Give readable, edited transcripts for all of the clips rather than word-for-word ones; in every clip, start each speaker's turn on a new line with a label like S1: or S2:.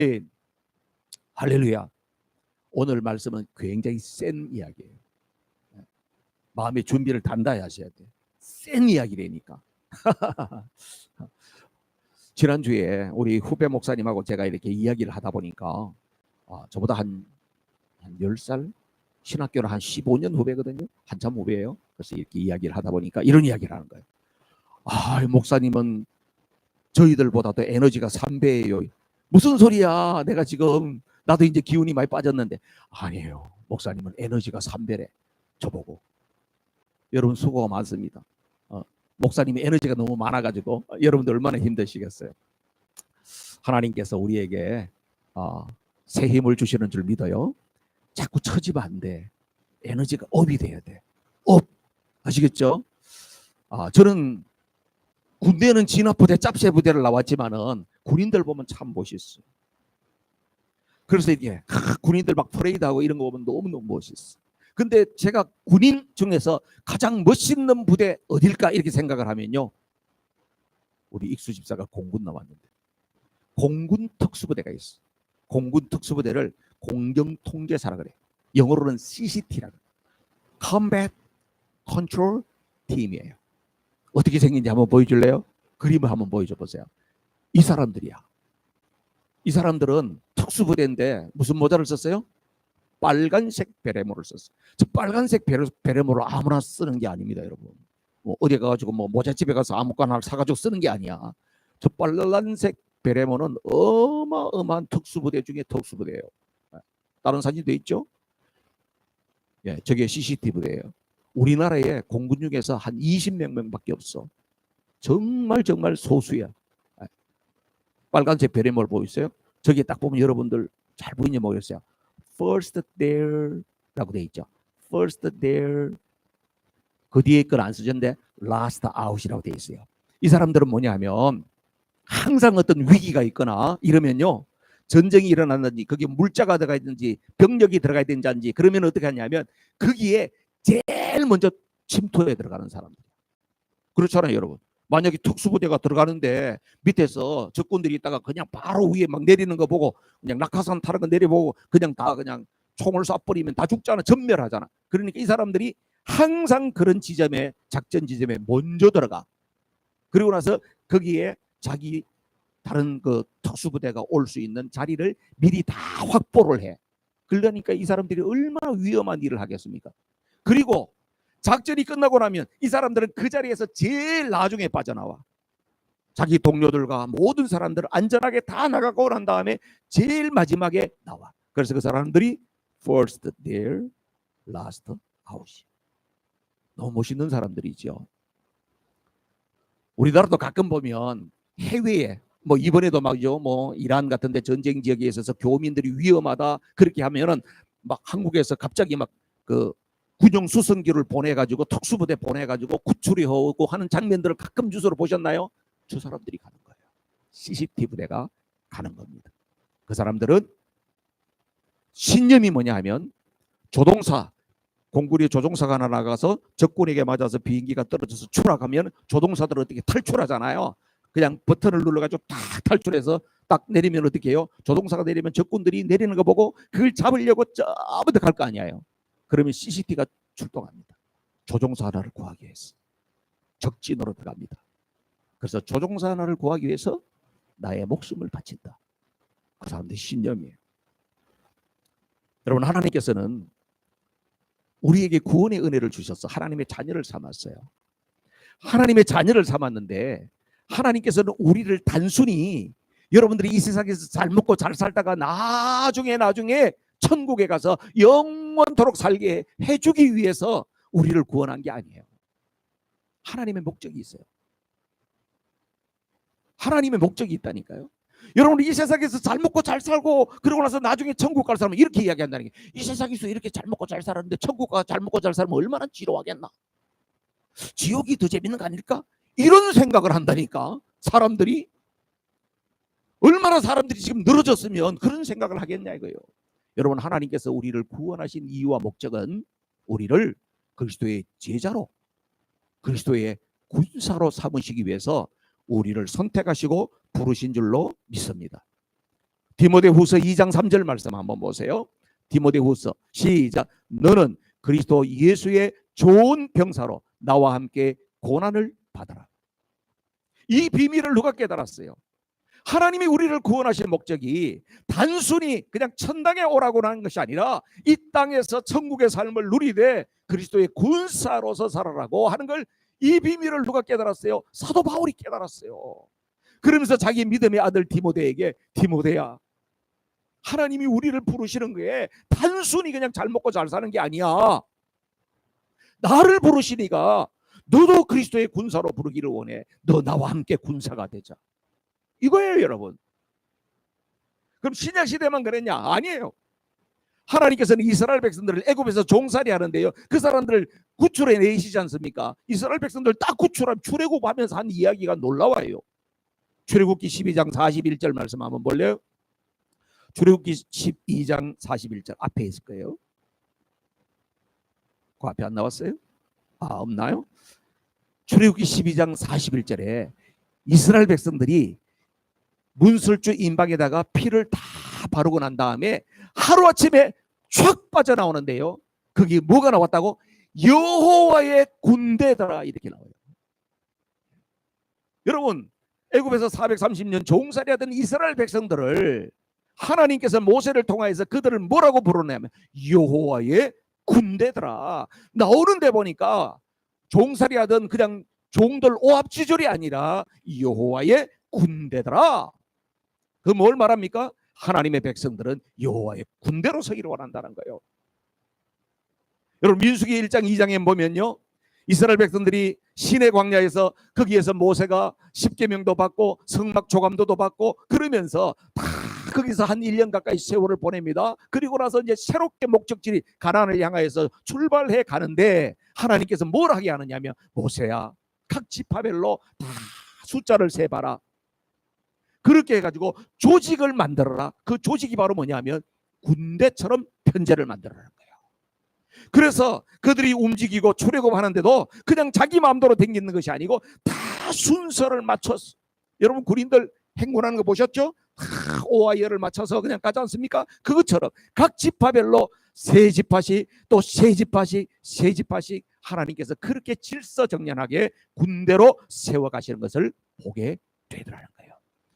S1: 예. 할렐루야. 오늘 말씀은 굉장히 센 이야기예요. 마음의 준비를 단단히 하셔야 돼요. 센 이야기라니까. 지난주에 우리 후배 목사님하고 제가 이렇게 이야기를 하다 보니까 저보다 한 10살, 신학교는 한 15년 후배거든요. 한참 후배예요. 그래서 이렇게 이야기를 하다 보니까 이런 이야기를 하는 거예요. 목사님은 저희들보다도 에너지가 3배예요. 무슨 소리야? 내가 지금 나도 이제 기운이 많이 빠졌는데. 아니에요. 목사님은 에너지가 3배래. 저보고. 여러분 수고가 많습니다. 목사님이 에너지가 너무 많아가지고 여러분들 얼마나 힘드시겠어요. 하나님께서 우리에게 새 힘을 주시는 줄 믿어요. 자꾸 처지면 안 돼. 에너지가 업이 돼야 돼. 업. 아시겠죠? 저는 군대는 진압부대, 짭새부대를 나왔지만은 군인들 보면 참 멋있어. 그래서 이게 군인들 막 퍼레이드하고 이런 거 보면 너무너무 멋있어. 근데 제가 군인 중에서 가장 멋있는 부대 어딜까 이렇게 생각을 하면요, 우리 익수 집사가 공군 나왔는데 공군 특수부대가 있어. 공군 특수부대를 공정통제사라 그래. 영어로는 CCT라고. Combat Control Team이에요. 어떻게 생긴지 한번 보여줄래요? 그림을 한번 보여줘 보세요. 이 사람들이야. 이 사람들은 특수부대인데 무슨 모자를 썼어요? 빨간색 베레모를 썼어요. 저 빨간색 베레모를 아무나 쓰는 게 아닙니다, 여러분. 뭐 어디 가가지고 뭐 모자집에 가서 아무거나 사가지고 쓰는 게 아니야. 저 빨간색 베레모는 어마어마한 특수부대 중에 특수부대예요. 다른 사진도 있죠? 예, 저게 CCT 부대예요. 우리나라에 공군 중에서 한 20명밖에 없어. 정말 소수야. 빨간색 베레모를 보이세요? 저기 딱 보면 여러분들 잘 보이는지 모르겠어요. First there라고 돼 있죠. First there. 그 뒤에 건 안 쓰셨는데 last out이라고 돼 있어요. 이 사람들은 뭐냐면 항상 어떤 위기가 있거나 이러면요, 전쟁이 일어났는지 거기에 물자가 들어가 있는지 병력이 들어가야 되는지 그러면 어떻게 하냐면 거기에 제일 먼저 침투에 들어가는 사람들. 그렇잖아요, 여러분. 만약에 특수부대가 들어가는데 밑에서 적군들이 있다가 그냥 바로 위에 막 내리는 거 보고 그냥 낙하산 타는 거 내려보고 그냥 다 그냥 총을 쏴버리면 다 죽잖아. 전멸하잖아. 그러니까 이 사람들이 항상 그런 지점에, 작전 지점에 먼저 들어가. 그리고 나서 거기에 자기 다른 그 특수부대가 올 수 있는 자리를 미리 다 확보를 해. 그러니까 이 사람들이 얼마나 위험한 일을 하겠습니까? 그리고 작전이 끝나고 나면 이 사람들은 그 자리에서 제일 나중에 빠져나와. 자기 동료들과 모든 사람들을 안전하게 다 나가고 난 다음에 제일 마지막에 나와. 그래서 그 사람들이 first there, last out. 너무 멋있는 사람들이죠. 우리나라도 가끔 보면 해외에 뭐 이번에도 막요, 뭐 이란 같은데 전쟁 지역에 있어서 교민들이 위험하다 그렇게 하면은 막 한국에서 갑자기 막 그 군용 수송기를 보내가지고 특수부대 보내가지고 구출이 하고 하는 장면들을 가끔 주소로 보셨나요? 저 사람들이 가는 거예요. CCT 부대가 가는 겁니다. 그 사람들은 신념이 뭐냐 하면 조종사, 공군의 조종사가 하나 나가서 적군에게 맞아서 비행기가 떨어져서 추락하면 조종사들은 어떻게 탈출하잖아요. 그냥 버튼을 눌러가지고 딱 탈출해서 딱 내리면 어떻게 해요? 조종사가 내리면 적군들이 내리는 거 보고 그걸 잡으려고 저부터 갈 거 아니에요. 그러면 CCT가 출동합니다. 조종사 하나를 구하기 위해서 적진으로 들어갑니다. 그래서 조종사 하나를 구하기 위해서 나의 목숨을 바친다. 그 사람들의 신념이에요. 여러분, 하나님께서는 우리에게 구원의 은혜를 주셔서 하나님의 자녀를 삼았어요. 하나님의 자녀를 삼았는데 하나님께서는 우리를 단순히 여러분들이 이 세상에서 잘 먹고 잘 살다가 나중에 천국에 가서 영원토록 살게 해주기 위해서 우리를 구원한 게 아니에요. 하나님의 목적이 있어요. 하나님의 목적이 있다니까요. 여러분, 이 세상에서 잘 먹고 잘 살고 그러고 나서 나중에 천국 갈 사람은 이렇게 이야기한다는 게, 이 세상에서 이렇게 잘 먹고 잘 살았는데 천국 가 잘 먹고 잘 살면 얼마나 지루하겠나, 지옥이 더 재밌는 거 아닐까, 이런 생각을 한다니까. 사람들이 얼마나 사람들이 지금 늘어졌으면 그런 생각을 하겠냐 이거예요. 여러분, 하나님께서 우리를 구원하신 이유와 목적은 우리를 그리스도의 제자로, 그리스도의 군사로 삼으시기 위해서 우리를 선택하시고 부르신 줄로 믿습니다. 디모데후서 2장 3절 말씀 한번 보세요. 디모데후서 시작. 너는 그리스도 예수의 좋은 병사로 나와 함께 고난을 받아라. 이 비밀을 누가 깨달았어요? 하나님이 우리를 구원하신 목적이 단순히 그냥 천당에 오라고 하는 것이 아니라 이 땅에서 천국의 삶을 누리되 그리스도의 군사로서 살아라고 하는 걸, 이 비밀을 누가 깨달았어요? 사도 바울이 깨달았어요. 그러면서 자기 믿음의 아들 디모데에게, 디모데야, 하나님이 우리를 부르시는 게 단순히 그냥 잘 먹고 잘 사는 게 아니야. 나를 부르시니까 너도 그리스도의 군사로 부르기를 원해. 너 나와 함께 군사가 되자. 이거예요, 여러분. 그럼 신약 시대만 그랬냐? 아니에요. 하나님께서는 이스라엘 백성들을 애굽에서 종살이 하는데요, 그 사람들을 구출해 내시지 않습니까? 이스라엘 백성들 딱 출애굽하면서 한 이야기가 놀라워요. 출애굽기 12장 41절 말씀 한번 볼래요? 출애굽기 12장 41절 앞에 있을 거예요. 그 앞에 안 나왔어요? 없나요? 출애굽기 12장 41절에 이스라엘 백성들이 문설주 임박에다가 피를 다 바르고 난 다음에 하루아침에 촥 빠져나오는데요, 거기 뭐가 나왔다고? 여호와의 군대더라, 이렇게 나와요. 여러분, 애굽에서 430년 종살이하던 이스라엘 백성들을 하나님께서 모세를 통하여서 그들을 뭐라고 부르냐면 여호와의 군대더라. 나오는데 보니까 종살이하던 그냥 종들 오합지졸이 아니라 여호와의 군대더라. 그 뭘 말합니까? 하나님의 백성들은 여호와의 군대로 서기를 원한다는 거예요. 여러분, 민수기 1장 2장에 보면요, 이스라엘 백성들이 시내 광야에서 거기에서 모세가 십계명도 받고 성막 조감도도 받고 그러면서 다 거기서 한 1년 가까이 세월을 보냅니다. 그리고 나서 이제 새롭게 목적지리 가나안을 향하여서 출발해 가는데 하나님께서 뭘 하게 하느냐면, 모세야, 각 지파별로 다 숫자를 세봐라. 그렇게 해가지고 조직을 만들어라. 그 조직이 바로 뭐냐면 군대처럼 편제를 만들어라는 거예요. 그래서 그들이 움직이고 출애굽하는데도 그냥 자기 마음대로 댕기는 것이 아니고 다 순서를 맞춰서, 여러분 군인들 행군하는 거 보셨죠? 다 오와 열을 맞춰서 그냥 가지 않습니까? 그것처럼 각 지파별로 세 지파씩 또 세 지파씩 하나님께서 그렇게 질서정연하게 군대로 세워가시는 것을 보게 되더라는 거예요.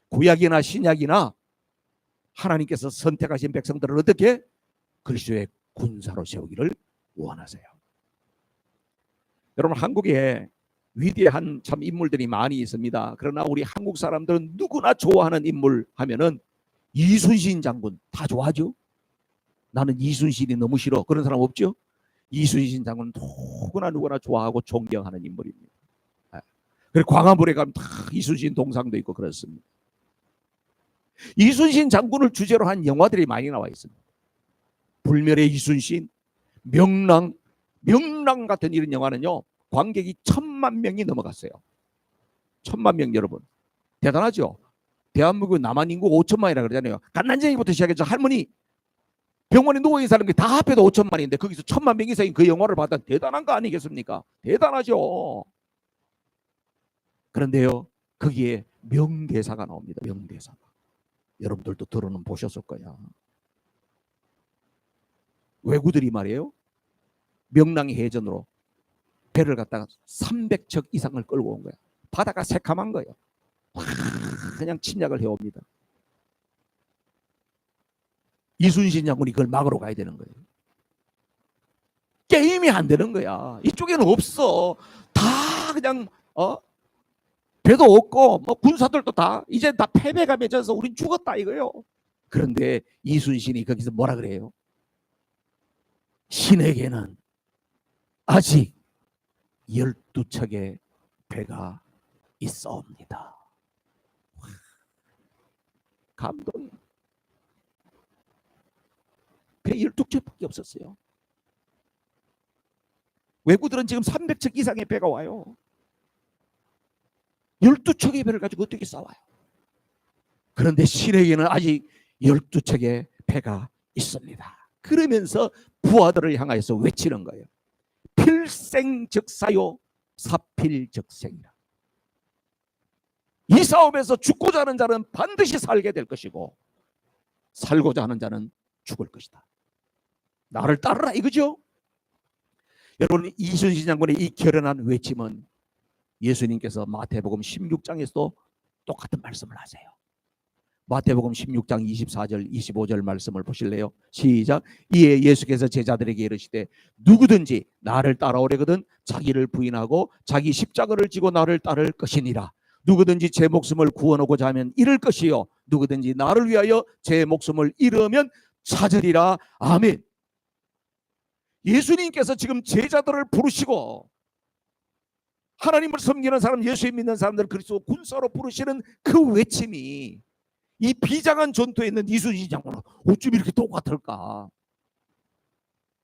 S1: 구약이나 신약이나 하나님께서 선택하신 백성들을 어떻게? 그리스도의 군사로 세우기를 원하세요. 여러분, 한국에 위대한 참 인물들이 많이 있습니다. 그러나 우리 한국 사람들은 누구나 좋아하는 인물 하면은 이순신 장군 다 좋아하죠. 나는 이순신이 너무 싫어, 그런 사람 없죠? 이순신 장군은 누구나 좋아하고 존경하는 인물입니다. 그리고 광화문에 가면 다 이순신 동상도 있고 그렇습니다. 이순신 장군을 주제로 한 영화들이 많이 나와 있습니다. 불멸의 이순신, 명랑 같은 이런 영화는요, 관객이 1000만 명이 넘어갔어요. 1000만 명, 여러분 대단하죠? 대한민국 남한 인구 5천만이라 그러잖아요. 갓난쟁이부터 시작해서 할머니 병원에 누워있는 사람들이 다 합해도 5천만인데 거기서 1000만 명 이상이 그 영화를 봤다. 대단한 거 아니겠습니까? 대단하죠. 그런데요, 거기에 명대사가 나옵니다. 명대사가. 여러분들도 들어는 보셨을 거야. 왜구들이 말이에요, 명랑의 해전으로 배를 갖다가 300척 이상을 끌고 온 거야. 바다가 새카만 거예요. 그냥 침략을 해옵니다. 이순신 장군이 그걸 막으러 가야 되는 거예요. 게임이 안 되는 거야. 이쪽에는 없어. 다 그냥 배도 없고 뭐 군사들도 다 이제 다 패배가 맺어서 우린 죽었다 이거요. 그런데 이순신이 거기서 뭐라 그래요? 신에게는 아직 12척의 배가 있사옵니다. 감동. 배 12척밖에 없었어요. 외구들은 지금 300척 이상의 배가 와요. 12척의 배를 가지고 어떻게 싸워요? 그런데 신에게는 아직 12척의 배가 있습니다. 그러면서 부하들을 향해서 외치는 거예요. 필생적사요 사필적생이라. 이 싸움에서 죽고자 하는 자는 반드시 살게 될 것이고 살고자 하는 자는 죽을 것이다. 나를 따르라 이거죠. 여러분, 이순신 장군의 이 결연한 외침은 예수님께서 마태복음 16장에서도 똑같은 말씀을 하세요. 마태복음 16장 24절 25절 말씀을 보실래요? 시작. 이에 예수께서 제자들에게 이르시되 누구든지 나를 따라오려거든 자기를 부인하고 자기 십자가를 지고 나를 따를 것이니라. 누구든지 제 목숨을 구원하고자 하면 잃을 것이요 누구든지 나를 위하여 제 목숨을 잃으면 찾으리라. 아멘. 예수님께서 지금 제자들을 부르시고 하나님을 섬기는 사람, 예수 믿는 사람들 그리스도 군사로 부르시는 그 외침이 이 비장한 전투에 있는 이순신 장군은 어쩜 이렇게 똑같을까?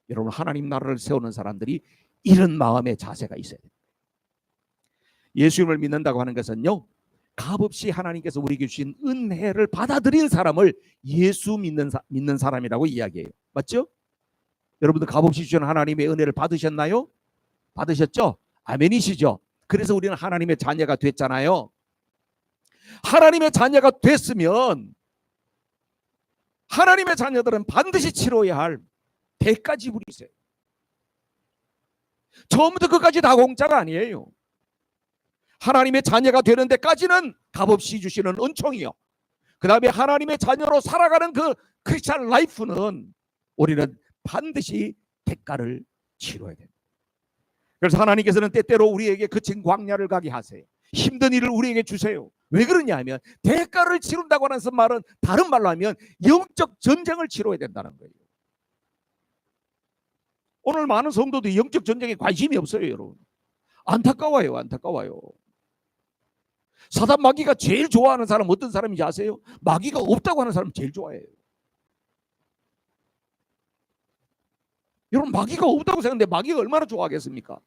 S1: 여러분, 하나님 나라를 세우는 사람들이 이런 마음의 자세가 있어야 돼요. 예수님을 믿는다고 하는 것은요, 값없이 하나님께서 우리에게 주신 은혜를 받아들인 사람을 예수 믿는 사람이라고 이야기해요. 맞죠? 여러분들 값없이 주신 하나님의 은혜를 받으셨나요? 받으셨죠? 아멘이시죠? 그래서 우리는 하나님의 자녀가 됐잖아요. 하나님의 자녀가 됐으면 하나님의 자녀들은 반드시 치러야 할 대가 지불이 있어요. 처음부터 끝까지 다 공짜가 아니에요. 하나님의 자녀가 되는 데까지는 값없이 주시는 은총이요. 그 다음에 하나님의 자녀로 살아가는 그 크리스찬 라이프는 우리는 반드시 대가를 치러야 됩니다. 그래서 하나님께서는 때때로 우리에게 거친 광야를 가게 하세요. 힘든 일을 우리에게 주세요. 왜 그러냐 하면 대가를 치른다고 하는 말은 다른 말로 하면 영적 전쟁을 치러야 된다는 거예요. 오늘 많은 성도들이 영적 전쟁에 관심이 없어요. 여러분, 안타까워요. 안타까워요. 사단 마귀가 제일 좋아하는 사람 어떤 사람인지 아세요? 마귀가 없다고 하는 사람 제일 좋아해요. 여러분, 마귀가 없다고 생각하는데 마귀가 얼마나 좋아하겠습니까?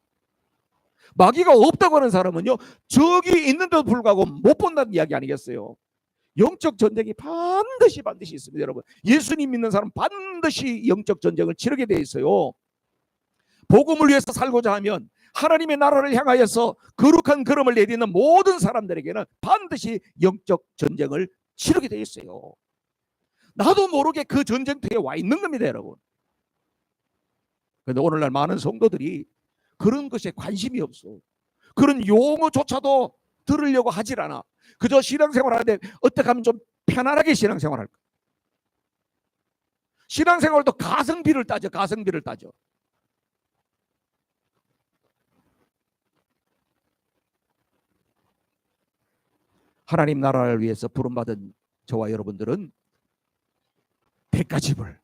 S1: 마귀가 없다고 하는 사람은요, 적이 있는데도 불구하고 못 본다는 이야기 아니겠어요? 영적 전쟁이 반드시 있습니다. 여러분, 예수님 믿는 사람 반드시 영적 전쟁을 치르게 돼 있어요. 복음을 위해서 살고자 하면 하나님의 나라를 향하여서 거룩한 걸음을 내딛는 모든 사람들에게는 반드시 영적 전쟁을 치르게 돼 있어요. 나도 모르게 그 전쟁터에 와 있는 겁니다, 여러분. 그런데 오늘날 많은 성도들이 그런 것에 관심이 없어. 그런 용어조차도 들으려고 하질 않아. 그저 신앙생활 하는데 어떻게 하면 좀 편안하게 신앙생활 할까? 신앙생활도 가성비를 따져. 하나님 나라를 위해서 부름받은 저와 여러분들은 대가 지불,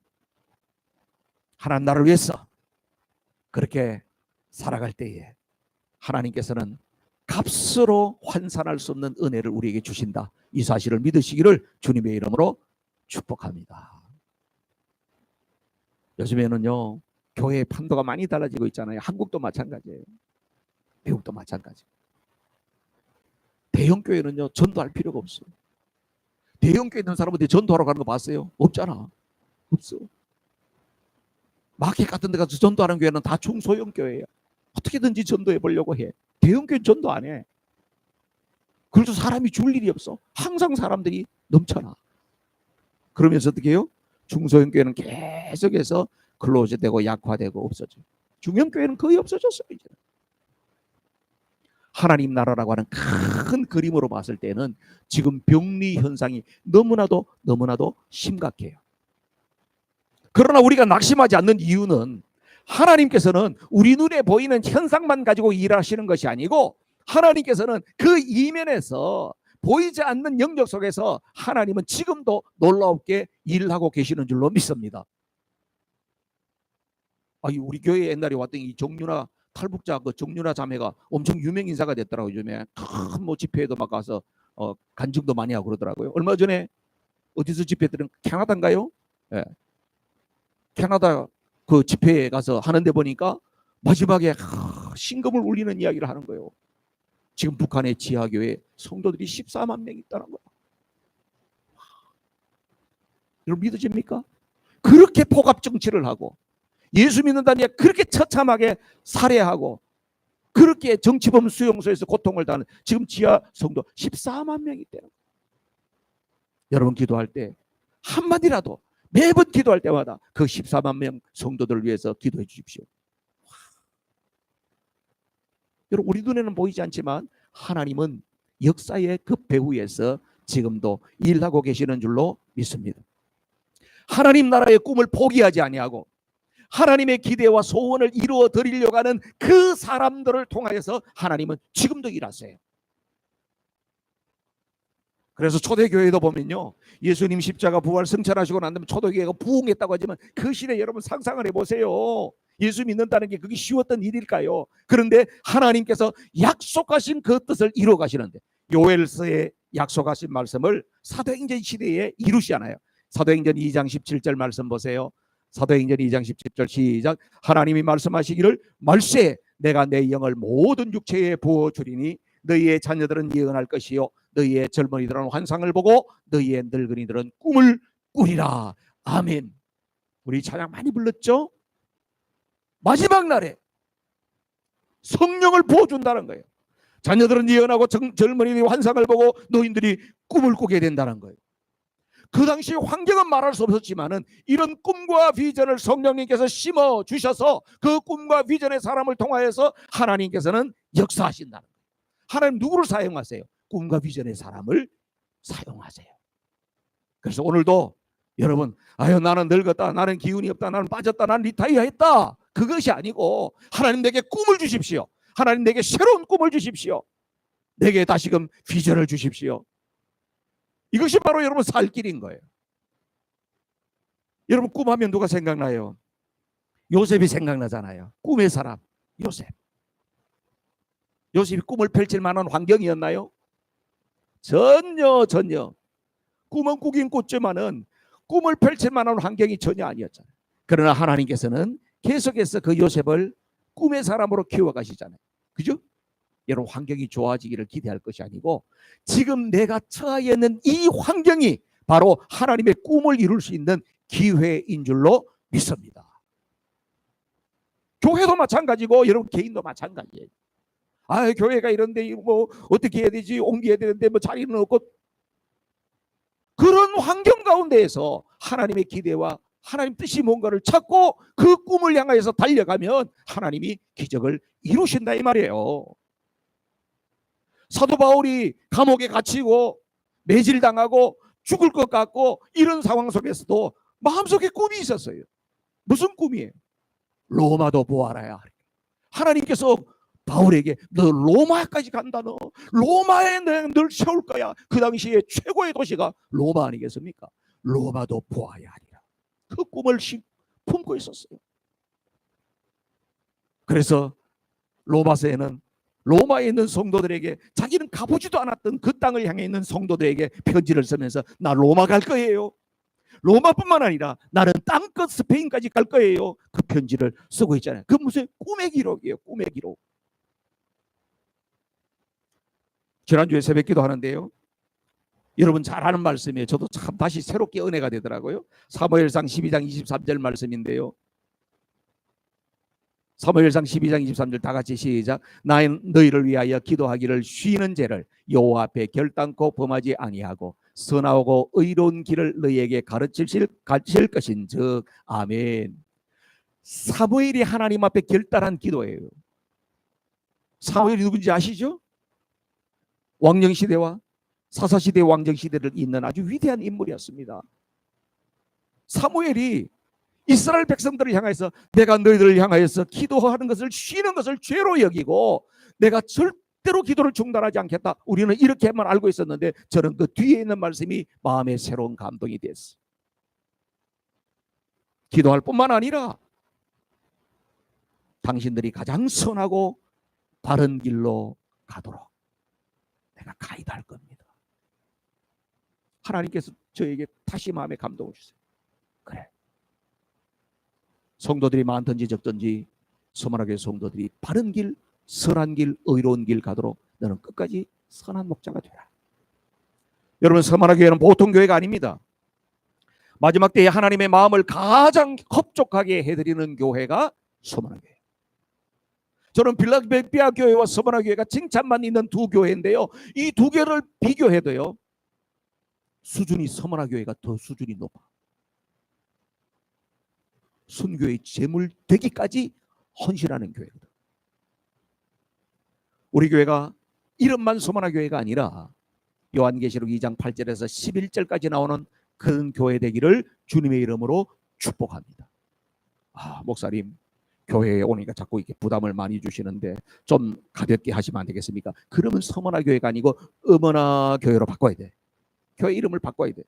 S1: 하나님 나라를 위해서 그렇게 살아갈 때에 하나님께서는 값으로 환산할 수 없는 은혜를 우리에게 주신다. 이 사실을 믿으시기를 주님의 이름으로 축복합니다. 요즘에는요, 교회의 판도가 많이 달라지고 있잖아요. 한국도 마찬가지예요. 미국도 마찬가지. 대형 교회는요, 전도할 필요가 없어요. 대형 교회 있는 사람한테 전도하러 가는 거 봤어요? 없잖아. 없어. 마켓 같은 데 가서 전도하는 교회는 다 중소형 교회예요. 어떻게든지 전도해 보려고 해. 대형 교회는 전도 안 해. 그래도 사람이 줄 일이 없어. 항상 사람들이 넘쳐나. 그러면서 어떻게 해요? 중소형 교회는 계속해서 클로즈되고 약화되고 없어져요. 중형 교회는 거의 없어졌어요. 이제. 하나님 나라라고 하는 큰 그림으로 봤을 때는 지금 병리 현상이 너무나도 심각해요. 그러나 우리가 낙심하지 않는 이유는 하나님께서는 우리 눈에 보이는 현상만 가지고 일하시는 것이 아니고 하나님께서는 그 이면에서 보이지 않는 영역 속에서 하나님은 지금도 놀라웠게 일하고 계시는 줄로 믿습니다. 우리 교회에 옛날에 왔던 이 정윤아 탈북자 그 정윤아 자매가 엄청 유명 인사가 됐더라고요. 요즘에 큰 뭐 집회에도 막 가서 간증도 많이 하고 그러더라고요. 얼마 전에 어디서 집회들은 캐나다인가요? 예. 캐나다 그 집회에 가서 하는데 보니까 마지막에 신금을 울리는 이야기를 하는 거예요. 지금 북한의 지하교회 성도들이 14만 명 있다는 거야. 여러분 믿어집니까? 그렇게 폭압 정치를 하고 예수 믿는다니 그렇게 처참하게 살해하고 그렇게 정치범 수용소에서 고통을 당하는 지금 지하 성도 14만 명이 있대요. 여러분 기도할 때 한마디라도 매번 기도할 때마다 그 14만 명 성도들을 위해서 기도해 주십시오. 여러분, 우리 눈에는 보이지 않지만 하나님은 역사의 그 배후에서 지금도 일하고 계시는 줄로 믿습니다. 하나님 나라의 꿈을 포기하지 아니하고 하나님의 기대와 소원을 이루어 드리려고 하는 그 사람들을 통하여서 하나님은 지금도 일하세요. 그래서 초대교회도 보면요, 예수님 십자가 부활 승천하시고 난 다음에 초대교회가 부흥했다고 하지만 그 시대 여러분 상상을 해보세요. 예수 믿는다는 게 그게 쉬웠던 일일까요? 그런데 하나님께서 약속하신 그 뜻을 이루어 가시는데, 요엘서에 약속하신 말씀을 사도행전 시대에 이루시잖아요. 사도행전 2장 17절 말씀 보세요. 사도행전 2장 17절 시작. 하나님이 말씀하시기를 말세 내가 내 영을 모든 육체에 부어주리니 너희의 자녀들은 예언할 것이요 너희의 젊은이들은 환상을 보고 너희의 늙은이들은 꿈을 꾸리라. 아멘. 우리 찬양 많이 불렀죠? 마지막 날에 성령을 부어준다는 거예요. 자녀들은 예언하고 젊은이들이 환상을 보고 노인들이 꿈을 꾸게 된다는 거예요. 그 당시 환경은 말할 수 없었지만은 이런 꿈과 비전을 성령님께서 심어 주셔서 그 꿈과 비전의 사람을 통하여서 하나님께서는 역사하신다는 거예요. 하나님 누구를 사용하세요? 꿈과 비전의 사람을 사용하세요. 그래서 오늘도 여러분, 아유 나는 늙었다, 나는 기운이 없다, 나는 빠졌다, 나는 리타이어했다, 그것이 아니고 하나님 내게 꿈을 주십시오. 하나님 내게 새로운 꿈을 주십시오. 내게 다시금 비전을 주십시오. 이것이 바로 여러분 살 길인 거예요. 여러분 꿈하면 누가 생각나요? 요셉이 생각나잖아요. 꿈의 사람 요셉. 요셉이 꿈을 펼칠 만한 환경이었나요? 전혀. 꿈은 꾸긴 꿨지만은 꿈을 펼칠 만한 환경이 전혀 아니었잖아요. 그러나 하나님께서는 계속해서 그 요셉을 꿈의 사람으로 키워가시잖아요. 그죠? 여러분 환경이 좋아지기를 기대할 것이 아니고 지금 내가 처해 있는 이 환경이 바로 하나님의 꿈을 이룰 수 있는 기회인 줄로 믿습니다. 교회도 마찬가지고 여러분 개인도 마찬가지예요. 아, 교회가 이런데 뭐 어떻게 해야 되지? 옮겨야 되는데 뭐 자리는 없고, 그런 환경 가운데에서 하나님의 기대와 하나님 뜻이 뭔가를 찾고 그 꿈을 향하여서 달려가면 하나님이 기적을 이루신다 이 말이에요. 사도 바울이 감옥에 갇히고 매질당하고 죽을 것 같고 이런 상황 속에서도 마음속에 꿈이 있었어요. 무슨 꿈이에요? 로마도 보아라야. 하나님께서 바울에게 너 로마까지 간다. 너 로마에 널 세울 거야. 그 당시에 최고의 도시가 로마 아니겠습니까? 로마도 보아야 하리라. 그 꿈을 품고 있었어요. 그래서 로마서에는 로마에 있는 성도들에게 자기는 가보지도 않았던 그 땅을 향해 있는 성도들에게 편지를 쓰면서 나 로마 갈 거예요. 로마뿐만 아니라 나는 땅끝 스페인까지 갈 거예요. 그 편지를 쓰고 있잖아요. 그 무슨 꿈의 기록이에요. 꿈의 기록. 지난주에 새벽기도 하는데요. 여러분 잘 아는 말씀이에요. 저도 참 다시 새롭게 은혜가 되더라고요. 사무엘상 12장 23절 말씀인데요. 사무엘상 12장 23절 다 같이 시작. 나는 너희를 위하여 기도하기를 쉬는 죄를 여호와 앞에 결단코 범하지 아니하고 선하고 의로운 길을 너희에게 가르칠 것인즉 아멘. 사무엘이 하나님 앞에 결단한 기도예요. 사무엘이 누군지 아시죠? 왕정시대와 사사시대 왕정시대를 잇는 아주 위대한 인물이었습니다. 사무엘이 이스라엘 백성들을 향해서 내가 너희들을 향하여서 기도하는 것을 쉬는 것을 죄로 여기고 내가 절대로 기도를 중단하지 않겠다. 우리는 이렇게만 알고 있었는데 저는 그 뒤에 있는 말씀이 마음에 새로운 감동이 됐어요. 기도할 뿐만 아니라 당신들이 가장 선하고 바른 길로 가도록 내가 가이드할 겁니다. 하나님께서 저에게 다시 마음에 감동을 주세요. 그래. 성도들이 많든지 적든지 서만하게 성도들이 바른 길, 선한 길, 의로운 길 가도록 너는 끝까지 선한 목자가 되라. 여러분 서만하게 교회는 보통 교회가 아닙니다. 마지막 때에 하나님의 마음을 가장 흡족하게 해드리는 교회가 서만하게 교회. 저는 빌라델피아 교회와 서만하게 교회가 칭찬만 있는 두 교회인데요. 이 두 개를 비교해도요. 수준이 서머나 교회가 더 수준이 높아. 순교의 제물 되기까지 헌신하는 교회거든. 우리 교회가 이름만 서머나 교회가 아니라 요한계시록 2장 8절에서 11절까지 나오는 큰 교회 되기를 주님의 이름으로 축복합니다. 목사님, 교회에 오니까 자꾸 이렇게 부담을 많이 주시는데 좀 가볍게 하시면 안 되겠습니까? 그러면 서머나 교회가 아니고 어머나 교회로 바꿔야 돼. 교회 이름을 바꿔야 돼.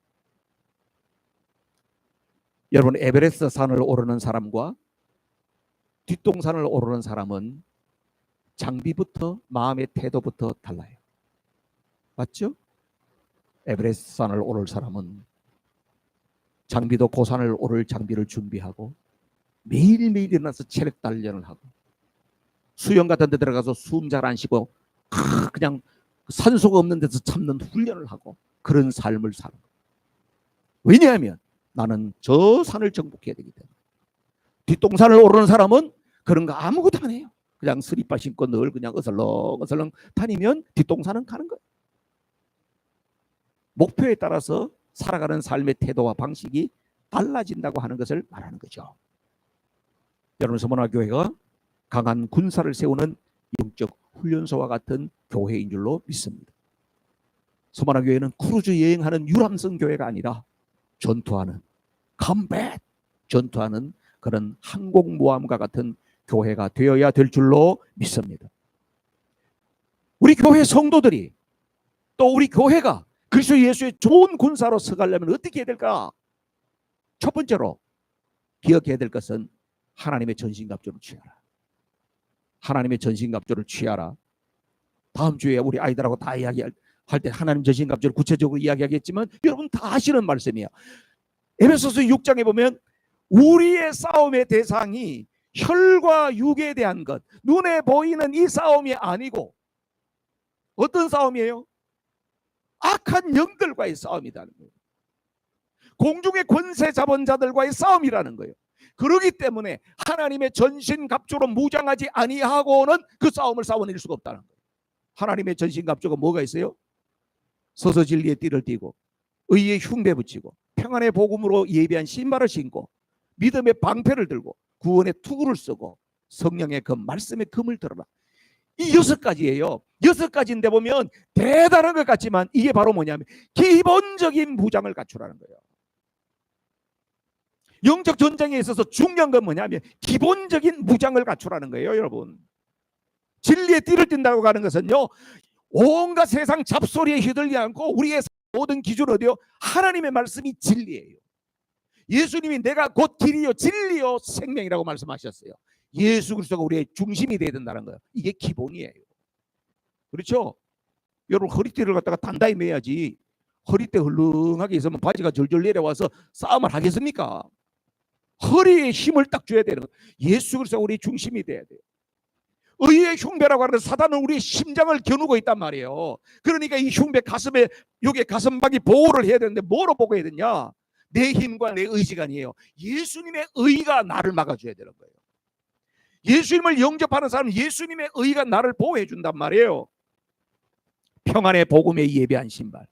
S1: 여러분, 에베레스트 산을 오르는 사람과 뒷동산을 오르는 사람은 장비부터 마음의 태도부터 달라요. 맞죠? 에베레스트 산을 오를 사람은 장비도 고산을 오를 장비를 준비하고 매일매일 일어나서 체력 단련을 하고 수영 같은 데 들어가서 숨 잘 안 쉬고 그냥 산소가 없는 데서 참는 훈련을 하고 그런 삶을 사는 거예요. 왜냐하면 나는 저 산을 정복해야 되기 때문에. 뒷동산을 오르는 사람은 그런 거 아무것도 안 해요. 그냥 스리퍼 신고 늘 그냥 어슬렁어슬렁 다니면 뒷동산은 가는 거예요. 목표에 따라서 살아가는 삶의 태도와 방식이 달라진다고 하는 것을 말하는 거죠. 여러분, 서머나 교회가 강한 군사를 세우는 영적 훈련소와 같은 교회인 줄로 믿습니다. 서머나 교회는 크루즈 여행하는 유람선 교회가 아니라 전투하는 컴뱃, 전투하는 그런 항공모함과 같은 교회가 되어야 될 줄로 믿습니다. 우리 교회 성도들이 또 우리 교회가 그리스도 예수의 좋은 군사로 서가려면 어떻게 해야 될까? 첫 번째로 기억해야 될 것은 하나님의 전신갑주를 취하라. 하나님의 전신갑주를 취하라. 다음 주에 우리 아이들하고 다 이야기할 때 하나님 전신갑주를 구체적으로 이야기하겠지만 여러분 다 아시는 말씀이에요. 에베소서 6장에 보면 우리의 싸움의 대상이 혈과 육에 대한 것, 눈에 보이는 이 싸움이 아니고 어떤 싸움이에요? 악한 영들과의 싸움이라는 거예요. 공중의 권세 잡은 자들과의 싸움이라는 거예요. 그렇기 때문에 하나님의 전신갑주로 무장하지 아니하고는 그 싸움을 싸워낼 수가 없다는 거예요. 하나님의 전신갑주가 뭐가 있어요? 서서 진리의 띠를 띠고 의의 흉배 붙이고 평안의 복음으로 예비한 신발을 신고 믿음의 방패를 들고 구원의 투구를 쓰고 성령의 그 말씀의 금을 들어라. 이 6가지예요. 6가지인데 보면 대단한 것 같지만 이게 바로 뭐냐면 기본적인 무장을 갖추라는 거예요. 영적 전쟁에 있어서 중요한 건 뭐냐면 기본적인 무장을 갖추라는 거예요. 여러분, 진리의 띠를 띈다고 하는 것은요, 온갖 세상 잡소리에 휘둘리지 않고 우리의 모든 기준은 어디요? 하나님의 말씀이 진리예요. 예수님이 내가 곧 길이요 진리요 생명이라고 말씀하셨어요. 예수 그리스도가 우리의 중심이 되어야 된다는 거예요. 이게 기본이에요. 그렇죠? 여러분, 허리띠를 갖다가 단단히 매야지 허리띠 헐렁하게 있으면 바지가 절절 내려와서 싸움을 하겠습니까? 허리에 힘을 딱 줘야 되는 거예요. 예수 그리스도가 우리의 중심이 돼야 돼요. 의의 흉배라고 하는 사단은 우리의 심장을 겨누고 있단 말이에요. 그러니까 이 흉배 가슴에 여기 가슴박이 보호를 해야 되는데 뭐로 보호해야 되냐? 내 힘과 내 의지가 아니에요. 예수님의 의가 나를 막아줘야 되는 거예요. 예수님을 영접하는 사람은 예수님의 의가 나를 보호해 준단 말이에요. 평안의 복음에 예비한 신발,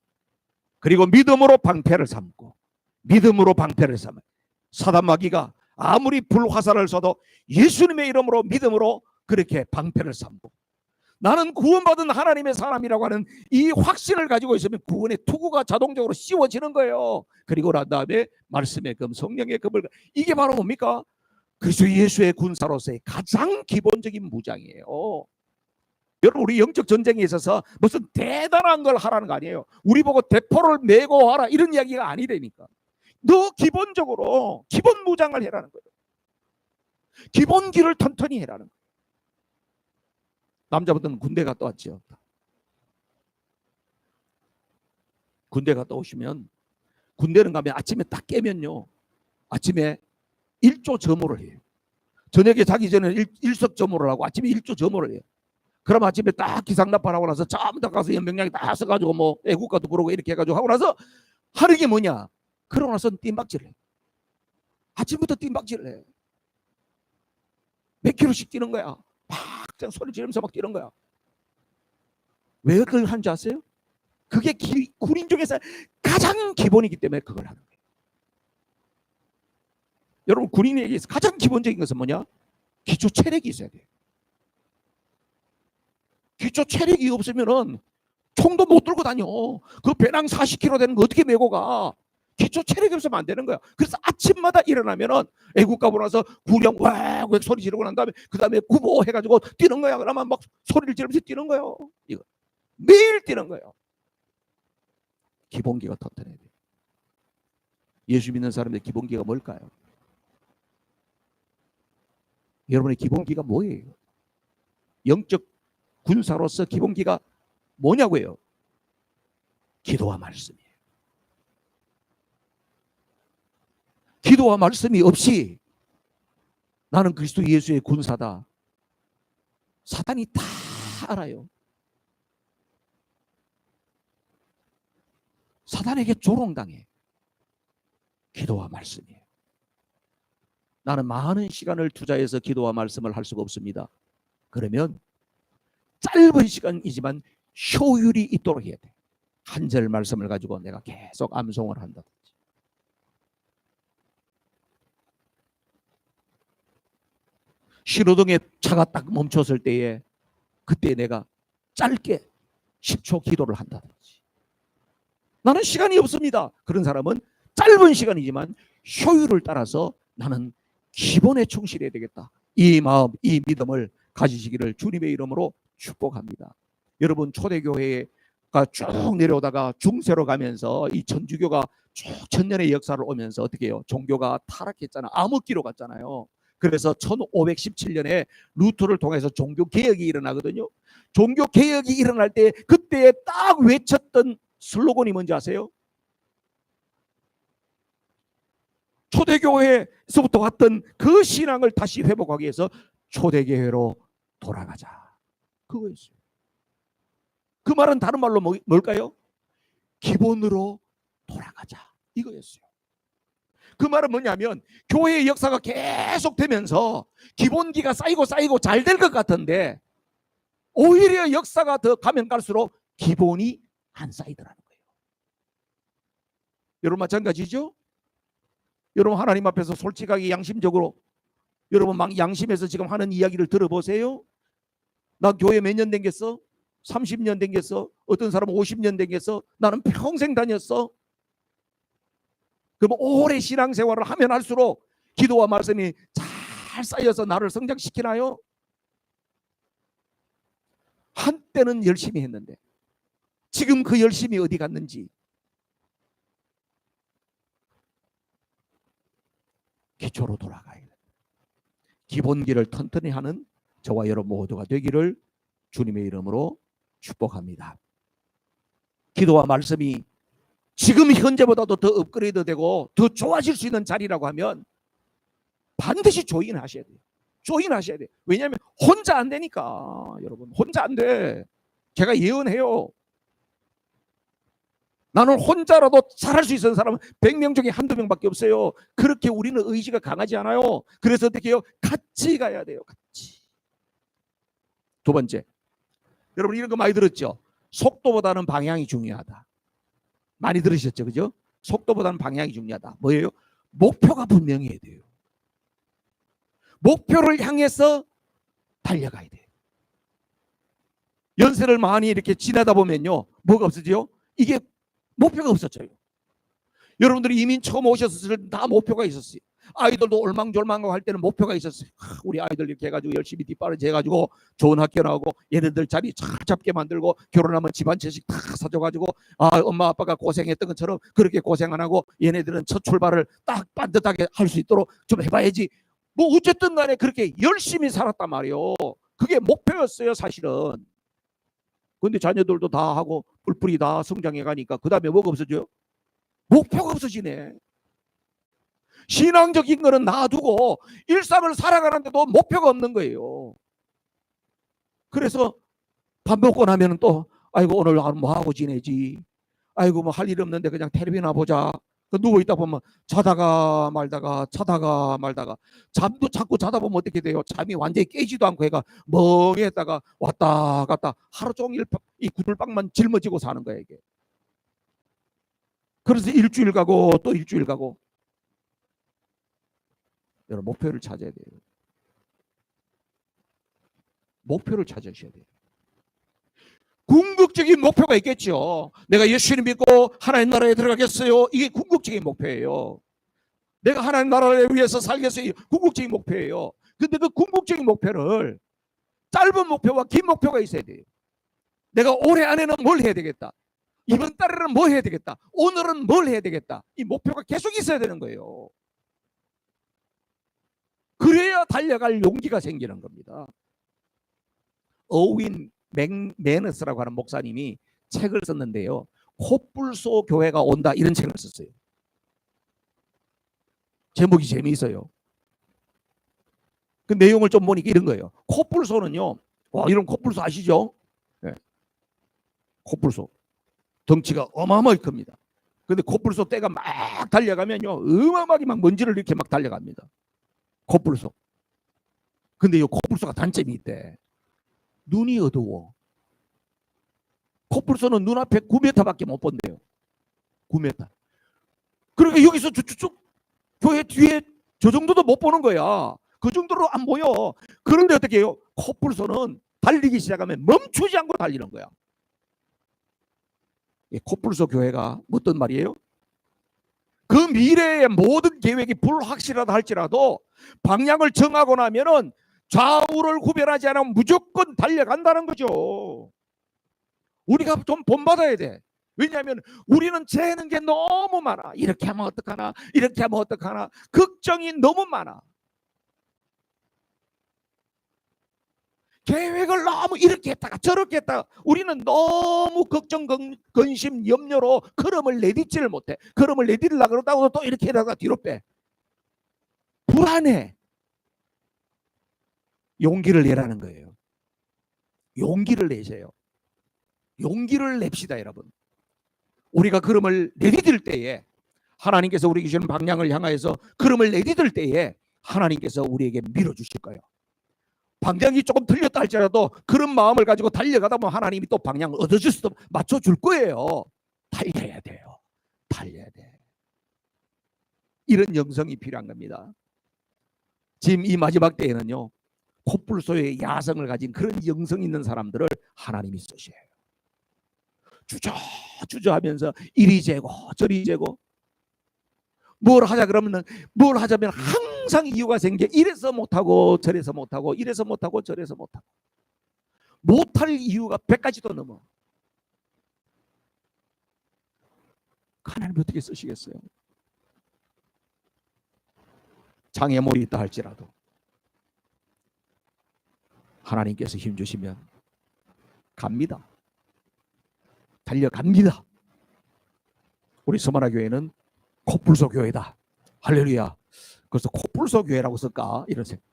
S1: 그리고 믿음으로 방패를 삼고, 믿음으로 방패를 삼아 사단 마귀가 아무리 불화살을 쏴도 예수님의 이름으로 믿음으로 그렇게 방패를 삼고, 나는 구원받은 하나님의 사람이라고 하는 이 확신을 가지고 있으면 구원의 투구가 자동적으로 씌워지는 거예요. 그리고 난 다음에 말씀의 금, 성령의 금을, 이게 바로 뭡니까? 그리스도 예수의 군사로서의 가장 기본적인 무장이에요. 여러분, 우리 영적 전쟁에 있어서 무슨 대단한 걸 하라는 거 아니에요. 우리 보고 대포를 메고 와라 이런 이야기가 아니라니까. 너 기본적으로 기본 무장을 해라는 거예요. 기본 길을 튼튼히 해라는 거예요. 남자분들은 군대 갔다 왔죠. 군대 갔다 오시면, 군대는 가면 아침에 딱 깨면요, 아침에 1조 점호를 해요. 저녁에 자기 전에 일석 점호를 하고 아침에 1조 점호를 해요. 그럼 아침에 딱 기상납판하고 나서 전부 다 가서 연병량이 다 써가지고 뭐 애국가도 부르고 이렇게 해가지고 하고 나서 하는 게 뭐냐? 그러고 나서 뜀박질을 해. 아침부터 뜀박질을 해. 몇 킬로씩 뛰는 거야. 막 소리 지르면서 막 뛰는 거야. 왜 그걸 한지 아세요? 그게 군인 중에서 가장 기본이기 때문에 그걸 하는 거예요. 여러분, 군인에게서 가장 기본적인 것은 뭐냐? 기초 체력이 있어야 돼요. 기초 체력이 없으면은 총도 못 들고 다녀. 그 배낭 40kg 되는 거 어떻게 메고 가? 기초 체력이 없으면 안 되는 거야. 그래서 아침마다 일어나면은 애국 가고 나서 구령 왁 소리 지르고 난 다음에 그 다음에 구보 해가지고 뛰는 거야. 그러면 막 소리를 지르면서 뛰는 거예요. 이거 매일 뛰는 거예요. 기본기가 튼튼해야 돼. 예수 믿는 사람들의 기본기가 뭘까요? 여러분의 기본기가 뭐예요? 영적 군사로서 기본기가 뭐냐고요? 기도와 말씀이에요. 기도와 말씀이 없이 나는 그리스도 예수의 군사다. 사탄이 다 알아요. 사탄에게 조롱당해. 기도와 말씀이에요. 나는 많은 시간을 투자해서 기도와 말씀을 할 수가 없습니다. 그러면 짧은 시간이지만 효율이 있도록 해야 돼. 한 절 말씀을 가지고 내가 계속 암송을 한다든지. 신호등에 차가 딱 멈췄을 때에 그때 내가 짧게 10초 기도를 한다든지. 나는 시간이 없습니다. 그런 사람은 짧은 시간이지만 효율을 따라서 나는 기본에 충실해야 되겠다. 이 마음, 이 믿음을 가지시기를 주님의 이름으로 축복합니다. 여러분, 초대교회가 쭉 내려오다가 중세로 가면서 이 천주교가 쭉 천년의 역사를 오면서 어떻게 해요? 종교가 타락했잖아. 암흑기로 갔잖아요. 그래서 1517년에 루터를 통해서 종교개혁이 일어나거든요. 종교개혁이 일어날 때 그때 딱 외쳤던 슬로건이 뭔지 아세요? 초대교회에서부터 왔던 그 신앙을 다시 회복하기 위해서 초대교회로 돌아가자. 그거였어요. 그 말은 다른 말로 뭘까요? 기본으로 돌아가자. 이거였어요. 그 말은 뭐냐면 교회의 역사가 계속되면서 기본기가 쌓이고 잘 될 것 같은데 오히려 역사가 더 가면 갈수록 기본이 안 쌓이더라는 거예요. 여러분 마찬가지죠? 여러분 하나님 앞에서 솔직하게 양심적으로 여러분 막 양심에서 지금 하는 이야기를 들어보세요. 나 교회 몇 년 댕겼어? 30년 댕겼어? 어떤 사람은 50년 댕겼어? 나는 평생 다녔어. 그럼 오래 신앙생활을 하면 할수록 기도와 말씀이 잘 쌓여서 나를 성장시키나요? 한때는 열심히 했는데 지금 그 열심이 어디 갔는지. 기초로 돌아가야 돼. 기본기를 튼튼히 하는 저와 여러분 모두가 되기를 주님의 이름으로 축복합니다. 기도와 말씀이 지금 현재보다도 더 업그레이드되고 더 좋아질 수 있는 자리라고 하면 반드시 조인하셔야 돼요. 조인하셔야 돼요. 왜냐하면 혼자 안 되니까. 여러분 혼자 안 돼. 제가 예언해요. 나는 혼자라도 잘할 수 있는 사람은 100명 중에 한두 명밖에 없어요. 그렇게 우리는 의지가 강하지 않아요. 그래서 어떻게 해요? 같이 가야 돼요. 같이. 두 번째, 여러분 이런 거 많이 들었죠? 속도보다는 방향이 중요하다. 많이 들으셨죠? 그죠? 속도보다는 방향이 중요하다. 뭐예요? 목표가 분명해야 돼요. 목표를 향해서 달려가야 돼요. 연세를 많이 이렇게 지나다 보면요, 뭐가 없어져요? 이게 목표가 없었죠. 여러분들이 이민 처음 오셨을 때 다 목표가 있었어요. 아이들도 올망졸망하고 할 때는 목표가 있었어요. 우리 아이들 이렇게 해가지고 열심히 뒷바라지 해가지고 좋은 학교 나오고 얘네들 자리 잘 잡게 만들고 결혼하면 집안 채식 다 사줘가지고 엄마 아빠가 고생했던 것처럼 그렇게 고생 안 하고 얘네들은 첫 출발을 딱 반듯하게 할 수 있도록 좀 해봐야지. 뭐 어쨌든 간에 그렇게 열심히 살았단 말이에요. 그게 목표였어요 사실은. 근데 자녀들도 다 하고 뿔뿔이 다 성장해 가니까 그 다음에 뭐가 없어져요? 목표가 없어지네. 신앙적인 거는 놔두고 일상을 살아가는데도 목표가 없는 거예요. 그래서 밥 먹고 나면 또 아이고 오늘 뭐 하고 지내지. 아이고 뭐 할 일 없는데 그냥 텔레비나 보자. 누워있다 보면 자다가 말다가 잠도 자꾸 자다 보면 어떻게 돼요? 잠이 완전히 깨지도 않고 애가 멍했다가 왔다 갔다 하루 종일 이 구들방만 짊어지고 사는 거예요. 이게. 그래서 일주일 가고 또 일주일 가고. 여러분, 목표를 찾아야 돼요. 목표를 찾으셔야 돼요. 궁극적인 목표가 있겠죠. 내가 예수님 믿고 하나님 나라에 들어가겠어요. 이게 궁극적인 목표예요. 내가 하나님 나라를 위해서 살겠어요. 궁극적인 목표예요. 근데 그 궁극적인 목표를 짧은 목표와 긴 목표가 있어야 돼요. 내가 올해 안에는 뭘 해야 되겠다. 이번 달에는 뭐 해야 되겠다. 오늘은 뭘 해야 되겠다. 이 목표가 계속 있어야 되는 거예요. 그래야 달려갈 용기가 생기는 겁니다. 어윈 맥매너스라고 하는 목사님이 책을 썼는데요. 코뿔소 교회가 온다, 이런 책을 썼어요. 제목이 재미있어요. 그 내용을 좀 보니까 이런 거예요. 코뿔소는요, 와, 이런 코뿔소 아시죠? 네. 코뿔소 덩치가 어마어마하게 큽니다. 근데 코뿔소 떼가 막 달려가면요, 어마어마하게 막 먼지를 이렇게 막 달려갑니다. 코뿔소. 근데 이 코뿔소가 단점이 있대. 눈이 어두워. 코뿔소는 눈앞에 9m밖에 못 본대요. 9m. 그러니까 여기서 쭉 교회 뒤에 저 정도도 못 보는 거야. 그 정도로 안 보여. 그런데 어떻게 해요? 코뿔소는 달리기 시작하면 멈추지 않고 달리는 거야. 코뿔소 교회가 어떤 말이에요? 그 미래의 모든 계획이 불확실하다 할지라도 방향을 정하고 나면은 좌우를 구별하지 않으면 무조건 달려간다는 거죠. 우리가 좀 본받아야 돼. 왜냐하면 우리는 재는 게 너무 많아. 이렇게 하면 어떡하나, 이렇게 하면 어떡하나, 걱정이 너무 많아. 계획을 너무 이렇게 했다가 저렇게 했다가 우리는 너무 걱정, 근심, 염려로 걸음을 내딛지를 못해. 걸음을 내딛으려고 그러다가 또 이렇게 하다가 뒤로 빼. 불안해. 용기를 내라는 거예요. 용기를 내세요. 용기를 냅시다, 여러분. 우리가 걸음을 내디딜 때에 하나님께서 우리에게 주는 방향을 향하여서 걸음을 내디딜 때에 하나님께서 우리에게 밀어주실 거예요. 방향이 조금 틀렸다 할지라도 그런 마음을 가지고 달려가다 보면 하나님이 또 방향을 얻어줄 수도 맞춰줄 거예요. 달려야 돼요. 달려야 돼. 이런 영성이 필요한 겁니다. 지금 이 마지막 때에는요, 코뿔소의 야성을 가진 그런 영성 있는 사람들을 하나님이 쓰셔요. 주저하면서 이리 재고 저리 재고, 뭘 하자 그러면 뭘 하자면 항상 이유가 생겨. 이래서 못하고 저래서 못하고, 이래서 못하고 저래서 못하고. 못할 이유가 100가지도 넘어. 하나님 어떻게 쓰시겠어요? 장애물이 있다 할지라도 하나님께서 힘주시면 갑니다. 달려갑니다. 우리 서만화 교회는 코뿔소 교회다. 할렐루야. 그래서 코뿔소 교회라고 쓸까? 이런 생각.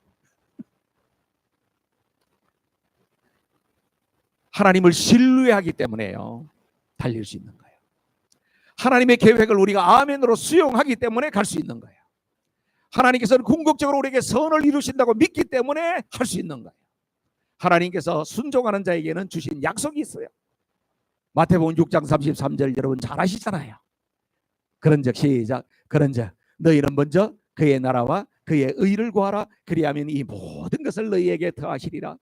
S1: 하나님을 신뢰하기 때문에요, 달릴 수 있는 거예요. 하나님의 계획을 우리가 아멘으로 수용하기 때문에 갈 수 있는 거예요. 하나님께서는 궁극적으로 우리에게 선을 이루신다고 믿기 때문에 할 수 있는 거예요. 하나님께서 순종하는 자에게는 주신 약속이 있어요. 마태복음 6장 33절 여러분 잘 아시잖아요. 그런즉 시작. 그런즉 너희는 먼저 그의 나라와 그의 의를 구하라. 그리하면 이 모든 것을 너희에게 더하시리라.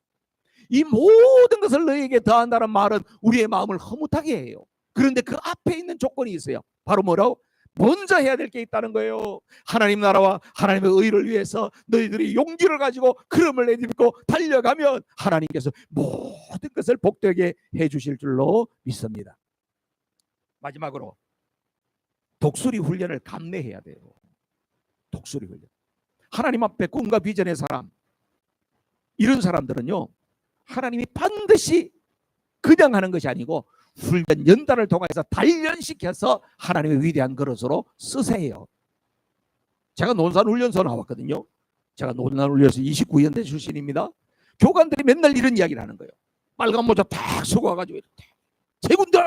S1: 이 모든 것을 너희에게 더한다는 말은 우리의 마음을 허무하게 해요. 그런데 그 앞에 있는 조건이 있어요. 바로 뭐라고? 먼저 해야 될 게 있다는 거예요. 하나님 나라와 하나님의 의를 위해서 너희들이 용기를 가지고 걸음을 내딛고 달려가면 하나님께서 모든 것을 복되게 해주실 줄로 믿습니다. 마지막으로 독수리 훈련을 감내해야 돼요. 독수리 훈련. 하나님 앞에 꿈과 비전의 사람, 이런 사람들은요, 하나님이 반드시 그냥 하는 것이 아니고 훈련 연단을 통해서 단련시켜서 하나님의 위대한 그릇으로 쓰세요. 제가 논산훈련소 나왔거든요. 제가 논산훈련소 29연대 출신입니다. 교관들이 맨날 이런 이야기를 하는 거예요. 빨간 모자 탁 쓰고 와가지고 이렇게, 제군들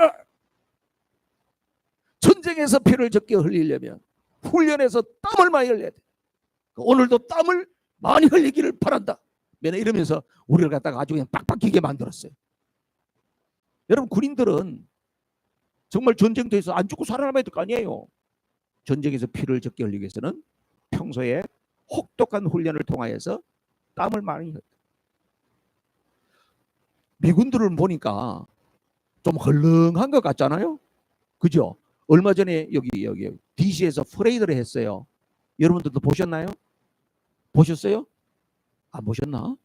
S1: 전쟁에서 피를 적게 흘리려면 훈련에서 땀을 많이 흘려야 돼. 오늘도 땀을 많이 흘리기를 바란다. 맨날 이러면서 우리를 갖다가 아주 그냥 빡빡히게 만들었어요. 여러분, 군인들은 정말 전쟁터에서 안 죽고 살아남아야 될 거 아니에요. 전쟁에서 피를 적게 흘리기 위해서는 평소에 혹독한 훈련을 통하여서 땀을 많이 흘려요. 미군들을 보니까 좀 헐렁한 것 같잖아요. 그죠? 얼마 전에 여기 DC에서 퍼레이드를 했어요. 여러분들도 보셨나요? 보셨어요? 안 보셨나?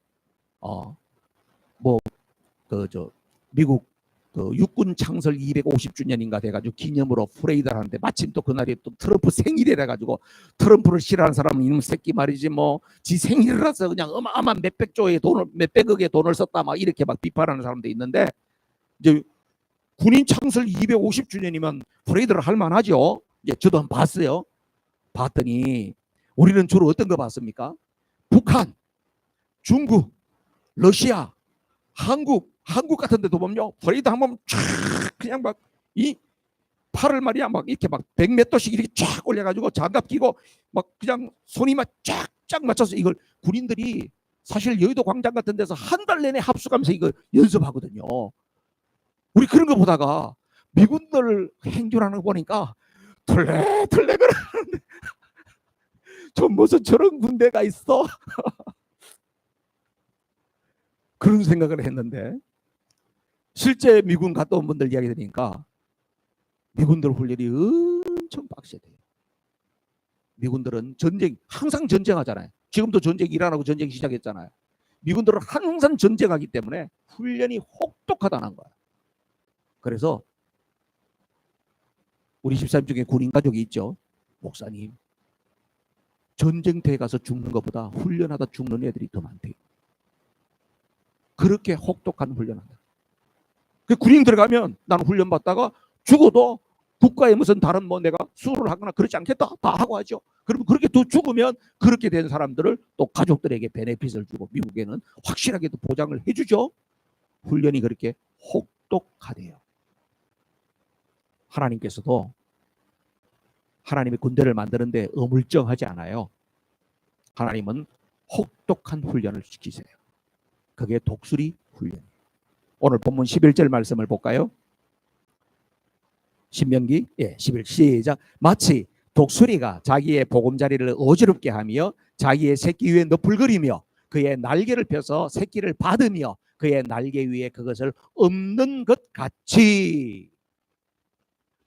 S1: 미국 육군 창설 250주년인가 돼가지고 기념으로 퍼레이드를 하는데 마침 또 그날이 또 트럼프 생일이라 가지고 트럼프를 싫어하는 사람은 이놈 새끼 말이지 뭐 지 생일이라서 그냥 어마어마한 몇백억의 돈을 썼다 막 이렇게 막 비판하는 사람도 있는데 이제 군인 창설 250주년이면 퍼레이드를 할 만하죠. 이제 저도 한번 봤어요. 봤더니 우리는 주로 어떤 거 봤습니까? 북한, 중국, 러시아, 한국 같은 데도 보면요. 퍼레이드 한번 쫙 그냥 막 이 팔을 말이야 막 이렇게 막 100몇 도씩 이렇게 쫙 올려가지고 장갑 끼고 막 그냥 손이 막 쫙쫙 맞춰서 이걸 군인들이 사실 여의도 광장 같은 데서 한 달 내내 합숙하면서 이거 연습하거든요. 우리 그런 거 보다가 미군들 행军하는 거 보니까 털레털레 그러는데 좀 무슨 저런 군대가 있어? 그런 생각을 했는데 실제 미군 갔다 온 분들 이야기 들으니까 미군들 훈련이 엄청 빡세대요. 미군들은 항상 전쟁하잖아요. 지금도 전쟁 일어나고 전쟁 시작했잖아요. 미군들은 항상 전쟁하기 때문에 훈련이 혹독하다는 거야. 그래서 우리 집사님 중에 군인 가족이 있죠. 목사님, 전쟁터에 가서 죽는 것보다 훈련하다 죽는 애들이 더 많대요. 그렇게 혹독한 훈련한다. 그 군인 들어가면 나는 훈련 받다가 죽어도 국가에 무슨 다른 뭐 내가 수술을 하거나 그렇지 않겠다 다 하고 하죠. 그러면 그렇게 또 죽으면 그렇게 된 사람들을 또 가족들에게 베네핏을 주고 미국에는 확실하게 또 보장을 해주죠. 훈련이 그렇게 혹독하대요. 하나님께서도 하나님의 군대를 만드는데 어물쩡하지 않아요. 하나님은 혹독한 훈련을 시키세요. 그게 독수리 훈련이에요. 오늘 본문 11절 말씀을 볼까요? 신명기 11 시작. 마치 독수리가 자기의 보금자리를 어지럽게 하며 자기의 새끼 위에 너풀거리며 그의 날개를 펴서 새끼를 받으며 그의 날개 위에 그것을 엎는 것 같이.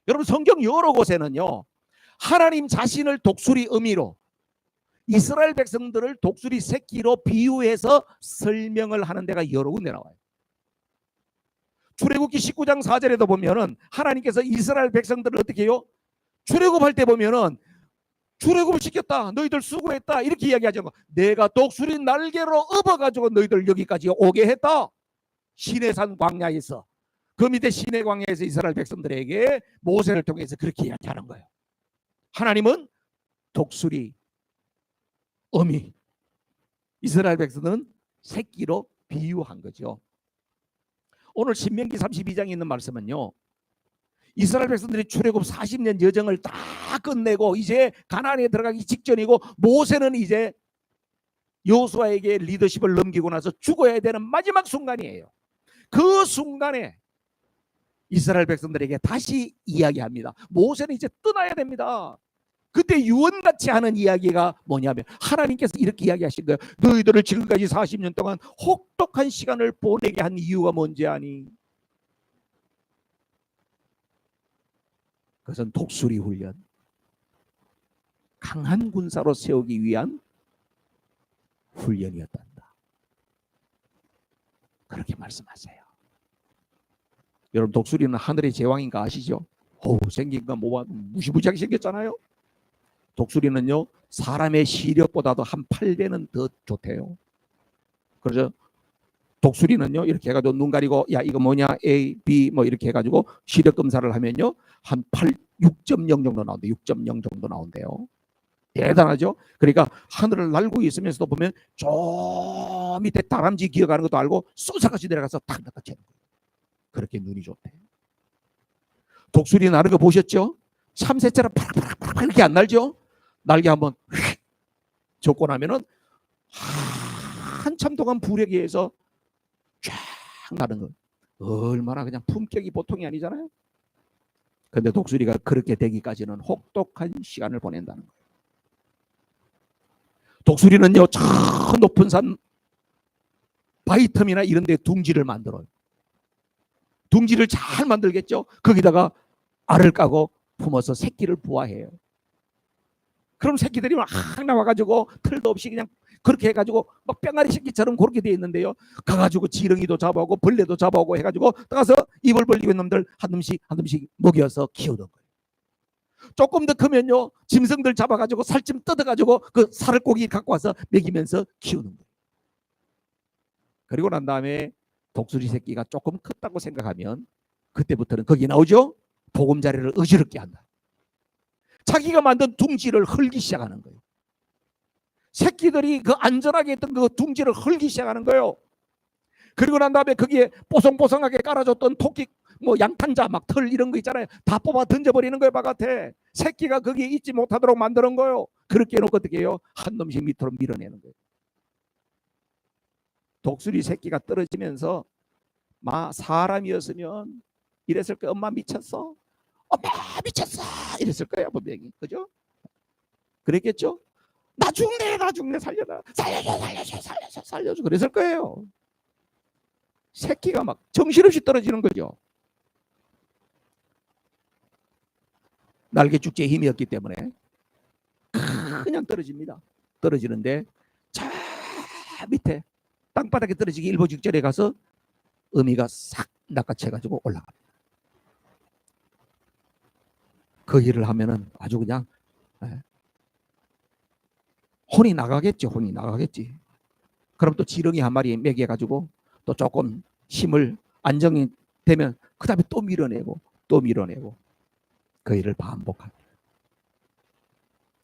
S1: 여러분 성경 여러 곳에는요 하나님 자신을 독수리 어미로 이스라엘 백성들을 독수리 새끼로 비유해서 설명을 하는 데가 여러 군데 나와요. 출애굽기 19장 4절에도 보면은 하나님께서 이스라엘 백성들을 어떻게 해요? 출애굽할 때 보면은 출애굽을 시켰다. 너희들 수고했다. 이렇게 이야기하죠. 내가 독수리 날개로 업어가지고 너희들 여기까지 오게 했다. 시내산 광야에서 그 밑에 시내 광야에서 이스라엘 백성들에게 모세를 통해서 그렇게 이야기하는 거예요. 하나님은 독수리 어미, 이스라엘 백성은 새끼로 비유한 거죠. 오늘 신명기 32장에 있는 말씀은요. 이스라엘 백성들이 출애굽 40년 여정을 다 끝내고 이제 가나안에 들어가기 직전이고 모세는 이제 여호수아에게 리더십을 넘기고 나서 죽어야 되는 마지막 순간이에요. 그 순간에 이스라엘 백성들에게 다시 이야기합니다. 모세는 이제 떠나야 됩니다. 그때 유언같이 하는 이야기가 뭐냐면 하나님께서 이렇게 이야기하신 거예요. 너희들을 지금까지 40년 동안 혹독한 시간을 보내게 한 이유가 뭔지 아니? 그것은 독수리 훈련, 강한 군사로 세우기 위한 훈련이었단다. 그렇게 말씀하세요. 여러분 독수리는 하늘의 제왕인 거 아시죠? 생긴 건 뭐 무시무시하게 생겼잖아요. 독수리는요 사람의 시력보다도 한 8배는 더 좋대요. 그래서 독수리는요 이렇게 해가지고 눈 가리고 야 이거 뭐냐 A, B 뭐 이렇게 해가지고 시력 검사를 하면요 한 6.0 정도 나온대. 6.0 정도 나온대요. 대단하죠. 그러니까 하늘을 날고 있으면서도 보면 저 밑에 다람쥐 기어가는 것도 알고 쏘사같이 내려가서 탁 낚아채는 거예요. 그렇게 눈이 좋대. 독수리 나는 거 보셨죠? 참새처럼 팍팍팍 이렇게 안 날죠? 날개 한번 휙 젓고 나면은 한참 동안 부력에 의해서 쫙 나는 거. 얼마나 그냥 품격이 보통이 아니잖아요. 근데 독수리가 그렇게 되기까지는 혹독한 시간을 보낸다는 거예요. 독수리는요, 저 높은 산 바위틈이나 이런 데 둥지를 만들어요. 둥지를 잘 만들겠죠. 거기다가 알을 까고 품어서 새끼를 부화해요. 그럼 새끼들이 막 나와가지고 털도 없이 그냥 그렇게 해가지고 막 뿅아리 새끼처럼 그렇게 돼 있는데요. 가가지고 지렁이도 잡아오고 벌레도 잡아오고 해가지고 가서 입을 벌리고 있는 놈들 한 놈씩 한 놈씩 녹여서 키우던 거예요. 조금 더 크면요, 짐승들 잡아가지고 살찜 뜯어가지고 그 살을 고기 갖고 와서 먹이면서 키우는 거예요. 그리고 난 다음에 독수리 새끼가 조금 컸다고 생각하면 그때부터는 거기 나오죠. 보금자리를 어지럽게 한다. 자기가 만든 둥지를 헐기 시작하는 거예요. 새끼들이 그 안전하게 있던 그 둥지를 헐기 시작하는 거예요. 그리고 난 다음에 거기에 뽀송뽀송하게 깔아줬던 토끼 뭐 양탄자 막 털 이런 거 있잖아요. 다 뽑아 던져버리는 거예요. 바깥에. 새끼가 거기에 있지 못하도록 만드는 거예요. 그렇게 해놓고 어떻게 해요? 한 놈씩 밑으로 밀어내는 거예요. 독수리 새끼가 떨어지면서 사람이었으면 이랬을 거예요. 엄마 미쳤어? 엄마 미쳤어? 이랬을 거예요. 분명히. 그죠? 그랬겠죠? 나 죽네 살려라. 살려줘 그랬을 거예요. 새끼가 막 정신없이 떨어지는 거죠. 날개축제에 힘이 없기 때문에 그냥 떨어집니다. 떨어지는데 저 밑에 땅바닥에 떨어지기 일보 직전에 가서 어미가 싹 낚아채가지고 올라갑니다. 그 일을 하면은 아주 그냥 혼이 나가겠죠. 혼이 나가겠지. 그럼 또 지렁이 한 마리 먹여가지고 또 조금 힘을 안정이 되면 그 다음에 또 밀어내고 또 밀어내고 그 일을 반복합니다.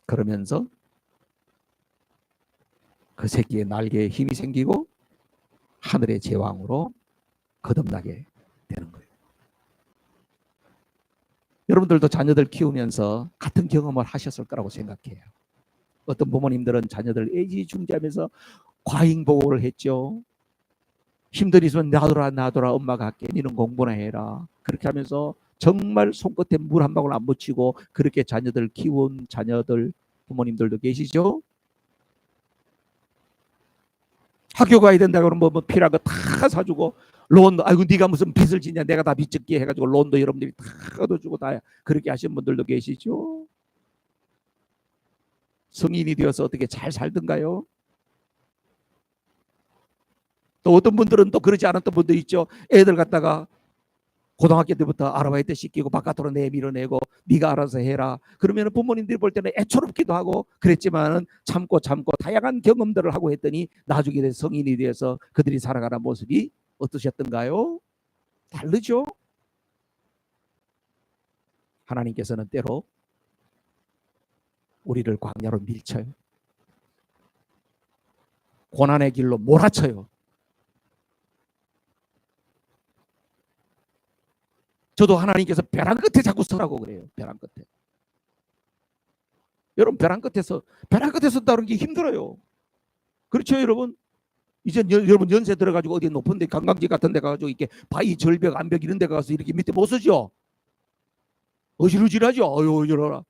S1: 그러면서 그 새끼의 날개에 힘이 생기고 하늘의 제왕으로 거듭나게 되는 거예요. 여러분들도 자녀들 키우면서 같은 경험을 하셨을 거라고 생각해요. 어떤 부모님들은 자녀들 애지중지하면서 과잉보호를 했죠. 힘들이 있으면 놔둬라 엄마가 할게. 너는 공부나 해라. 그렇게 하면서 정말 손끝에 물 한 방울 안 묻히고 그렇게 자녀들 키운 자녀들 부모님들도 계시죠. 학교 가야 된다 그러면 뭐 필요한 거 다 사주고 론 아이고 네가 무슨 빚을 지냐 내가 다 빚 짓게 해가지고 론도 여러분들이 다 얻어주고 다 그렇게 하신 분들도 계시죠. 성인이 되어서 어떻게 잘 살던가요? 또 어떤 분들은 또 그러지 않았던 분도 있죠. 애들 갖다가 고등학교 때부터 아르바이트 시키고 바깥으로 내밀어내고 네가 알아서 해라. 그러면 부모님들이 볼 때는 애처롭기도 하고 그랬지만은 참고 다양한 경험들을 하고 했더니 나중에 돼서 성인이 되어서 그들이 살아가는 모습이 어떠셨던가요? 다르죠? 하나님께서는 때로 우리를 광야로 밀쳐요. 고난의 길로 몰아쳐요. 저도 하나님께서 벼랑 끝에 자꾸 서라고 그래요. 벼랑 끝에. 여러분 벼랑 끝에서 다루는 게 힘들어요. 그렇죠 여러분? 이제 여러분 연세 들어가지고 어디 높은 데 관광지 같은 데 가가지고 이렇게 바위 절벽 암벽 이런 데 가서 이렇게 밑에 못 서죠. 어지러지하죠. 어휴 이러라.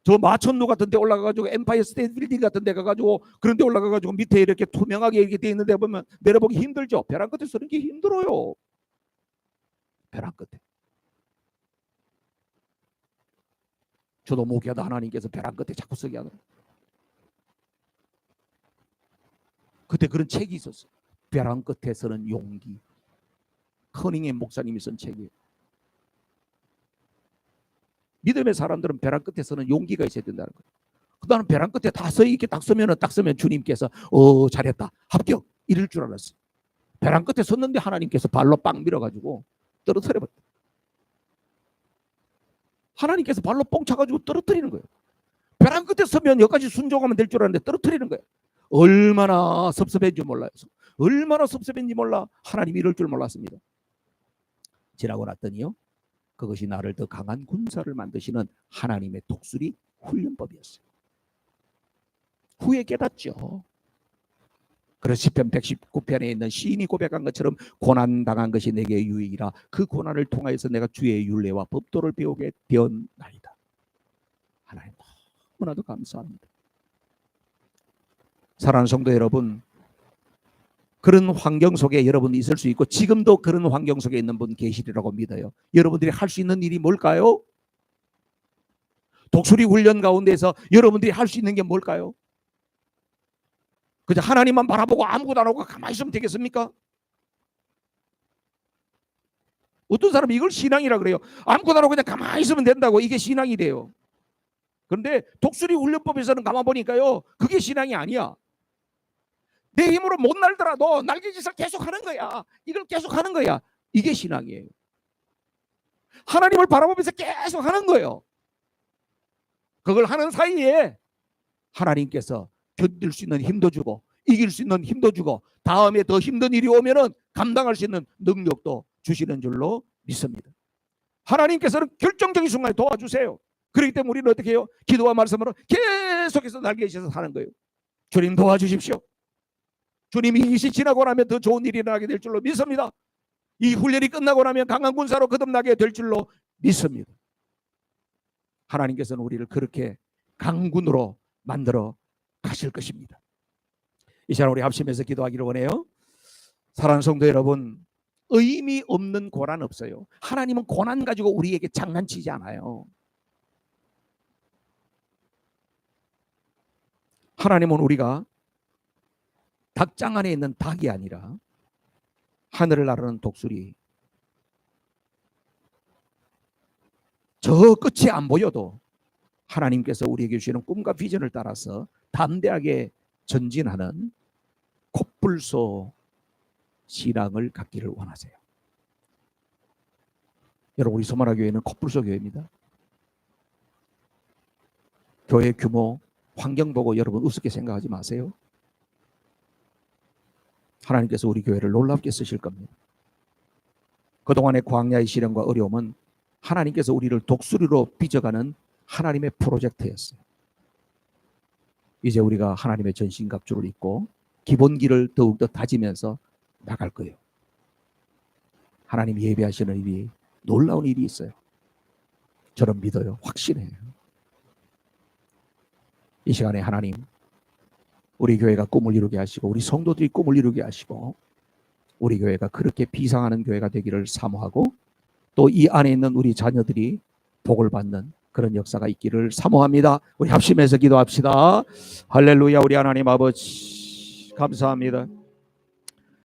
S1: 저 마천루 같은 데 올라가가지고 엠파이어 스테이트 빌딩 같은 데 가가지고 그런 데 올라가가지고 밑에 이렇게 투명하게 이렇게 돼 있는 데 보면 내려보기 힘들죠. 벼랑 끝에 서는 게 힘들어요. 벼랑 끝에. 저도 목회하다 하나님께서 벼랑 끝에 자꾸 서게 하는. 그때 그런 책이 있었어요. 벼랑 끝에 서는 용기. 커닝의 목사님이 쓴 책이에요. 믿음의 사람들은 벼랑 끝에 서는 용기가 있어야 된다는 거예요. 나는 벼랑 끝에 다 서 이렇게 딱 서면 주님께서 잘했다 합격 이럴 줄 알았어. 벼랑 끝에 섰는데 하나님께서 발로 빵 밀어가지고 떨어뜨려버렸다. 하나님께서 발로 뻥 차가지고 떨어뜨리는 거예요. 벼랑 끝에 서면 여기까지 순종하면 될 줄 알았는데 떨어뜨리는 거예요. 얼마나 섭섭했는지 몰라요. 얼마나 섭섭했는지 몰라. 하나님 이럴 줄 몰랐습니다. 지나고 났더니요. 그것이 나를 더 강한 군사를 만드시는 하나님의 독수리 훈련법이었어요. 후에 깨닫죠. 그래서 시편 119편에 있는 시인이 고백한 것처럼 고난 당한 것이 내게 유익이라. 그 고난을 통하여서 내가 주의 율례와 법도를 배우게 되었나이다. 하나님 너무나도 감사합니다. 사랑하는 성도 여러분, 그런 환경 속에 여러분이 있을 수 있고 지금도 그런 환경 속에 있는 분 계시리라고 믿어요. 여러분들이 할 수 있는 일이 뭘까요? 독수리 훈련 가운데서 여러분들이 할 수 있는 게 뭘까요? 그저 하나님만 바라보고 아무것도 안 하고 가만히 있으면 되겠습니까? 어떤 사람이 이걸 신앙이라 그래요. 아무것도 안 하고 그냥 가만히 있으면 된다고. 이게 신앙이 돼요. 그런데 독수리 훈련법에서는 가만 보니까요, 그게 신앙이 아니야. 내 힘으로 못 날더라도 날개짓을 계속 하는 거야. 이걸 계속 하는 거야. 이게 신앙이에요. 하나님을 바라보면서 계속 하는 거예요. 그걸 하는 사이에 하나님께서 견딜 수 있는 힘도 주고 이길 수 있는 힘도 주고 다음에 더 힘든 일이 오면은 감당할 수 있는 능력도 주시는 줄로 믿습니다. 하나님께서는 결정적인 순간에 도와주세요. 그렇기 때문에 우리는 어떻게 해요? 기도와 말씀으로 계속해서 날개짓을 하는 거예요. 주님 도와주십시오. 주님이 이 시기 지나고 나면 더 좋은 일이 일어나게 될 줄로 믿습니다. 이 훈련이 끝나고 나면 강한 군사로 거듭나게 될 줄로 믿습니다. 하나님께서는 우리를 그렇게 강군으로 만들어 가실 것입니다. 이 시간 우리 합심해서 기도하기를 원해요. 사랑하는 성도 여러분, 의미 없는 고난 없어요. 하나님은 고난 가지고 우리에게 장난치지 않아요. 하나님은 우리가 닭장 안에 있는 닭이 아니라 하늘을 나르는 독수리, 저 끝이 안 보여도 하나님께서 우리에게 주시는 꿈과 비전을 따라서 담대하게 전진하는 콧불소 신앙을 갖기를 원하세요. 여러분, 우리 소마라 교회는 콧불소 교회입니다. 교회 규모, 환경 보고 여러분 우습게 생각하지 마세요. 하나님께서 우리 교회를 놀랍게 쓰실 겁니다. 그동안의 광야의 시련과 어려움은 하나님께서 우리를 독수리로 빚어가는 하나님의 프로젝트였어요. 이제 우리가 하나님의 전신갑주를 입고 기본기를 더욱더 다지면서 나갈 거예요. 하나님 예배하시는 일이 놀라운 일이 있어요. 저는 믿어요. 확신해요. 이 시간에 하나님, 우리 교회가 꿈을 이루게 하시고 우리 성도들이 꿈을 이루게 하시고 우리 교회가 그렇게 비상하는 교회가 되기를 사모하고 또 이 안에 있는 우리 자녀들이 복을 받는 그런 역사가 있기를 사모합니다. 우리 합심해서 기도합시다. 할렐루야. 우리 하나님 아버지 감사합니다.